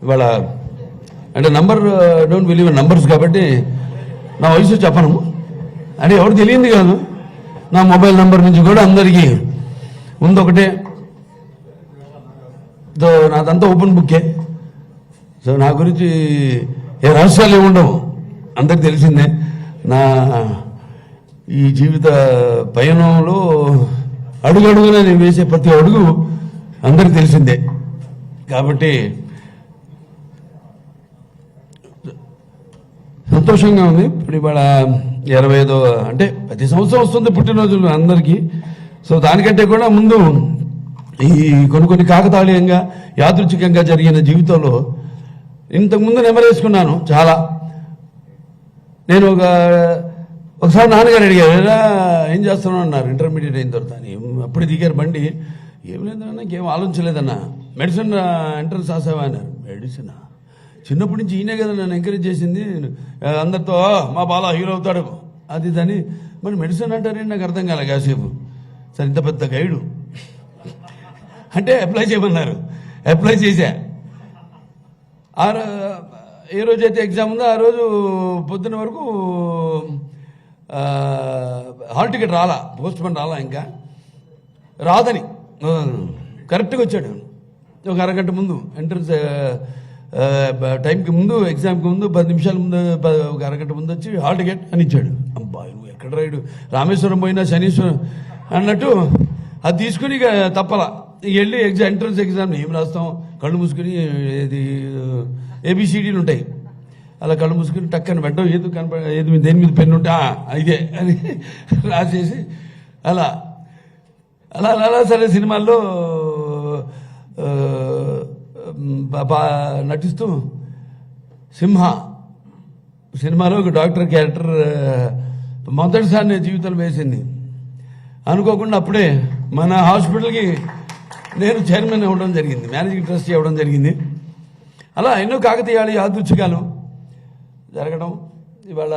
ఇవాళ అంటే number don't believe numbers కాబట్టి నా వయసు చెప్పను అంటే ఎవరు తెలియంది కాదు. నా మొబైల్ నంబర్ నుంచి కూడా అందరికీ ముందు ఒకటే. సో నాదంతా ఓపెన్ బుక్కే. సో నా గురించి ఏ రహస్యాలు ఏముండవు, అందరికి తెలిసిందే. నా ఈ జీవిత పయనంలో అడుగడుగునా నేను వేసే ప్రతి అడుగు అందరికి తెలిసిందే. కాబట్టి సంతోషంగా ఉంది. ఇప్పుడు ఇవాళ 25వ అంటే ప్రతి సంవత్సరం వస్తుంది పుట్టినరోజులు అందరికీ. సో దానికంటే కూడా ముందు ఈ కొన్ని కాకతాళీయంగా యాదృచ్ఛికంగా జరిగిన జీవితంలో ఇంతకుముందు నెమరేసుకున్నాను చాలా. నేను ఒకసారి నాన్నగారు అడిగారు, ఏం చేస్తున్నావు అన్నారు ఇంటర్మీడియట్ అయిన తర్వాత. అప్పుడు దిగారు బండి. ఏం లేదన్నా, ఇంకేం ఆలోచించలేదన్నా. మెడిసిన్ ఎంట్రన్స్ రాసావా అన్నారు. మెడిసిన్ చిన్నప్పటి నుంచి ఈయనే కదా నన్ను ఎంకరేజ్ చేసింది. అందరితో మా బాలా హీరో అవుతాడు అది దాన్ని. మరి మెడిసిన్ అంటారేంటి నాకు అర్థం కాలే కాసేపు. సరే ఇంత పెద్ద గైడు అంటే అప్లై చేయమన్నారు, అప్లై చేశా. ఏ రోజైతే ఎగ్జామ్ ఉందో ఆ రోజు పొద్దున్న వరకు హాల్ టికెట్ రాలా, పోస్ట్ పోన్ రాలా, ఇంకా రాదని కరెక్ట్గా వచ్చాడు. ఒక అరగంట ముందు ఎంట్రన్స్ టైంకి ముందు, ఎగ్జామ్కి ముందు 10 నిమిషాల ముందు, ఒక అరగంట ముందు వచ్చి హాల్ టికెట్ అని ఇచ్చాడు. అబ్బా నువ్వు ఎక్కడ రాయుడు, రామేశ్వరం పోయినా శనీశ్వరం అన్నట్టు అది తీసుకుని ఇక తప్పలా వెళ్ళి ఎంట్రన్స్ ఎగ్జామ్ ఏం రాస్తాం, కళ్ళు మూసుకుని ఇది ABCDలు ఉంటాయి, అలా కళ్ళు మూసుకుని టక్కని పెట్టడం, ఏది ఏది దేని మీద పెన్ను ఉంటే ఇదే అని రాసేసి అలా అలా అలా సరే సినిమాల్లో నటిస్తూ సింహ సినిమాలో ఒక డాక్టర్ క్యారెక్టర్ మొదటిసారి నేను జీవితంలో వేసింది. అనుకోకుండా అప్పుడే మన హాస్పిటల్కి నేను చైర్మన్ అవ్వడం జరిగింది, మేనేజింగ్ ట్రస్టీ అవ్వడం జరిగింది. అలా ఎన్నో కాకతీయాలు యాదృచ్ఛికాలు జరగడం. ఇవాళ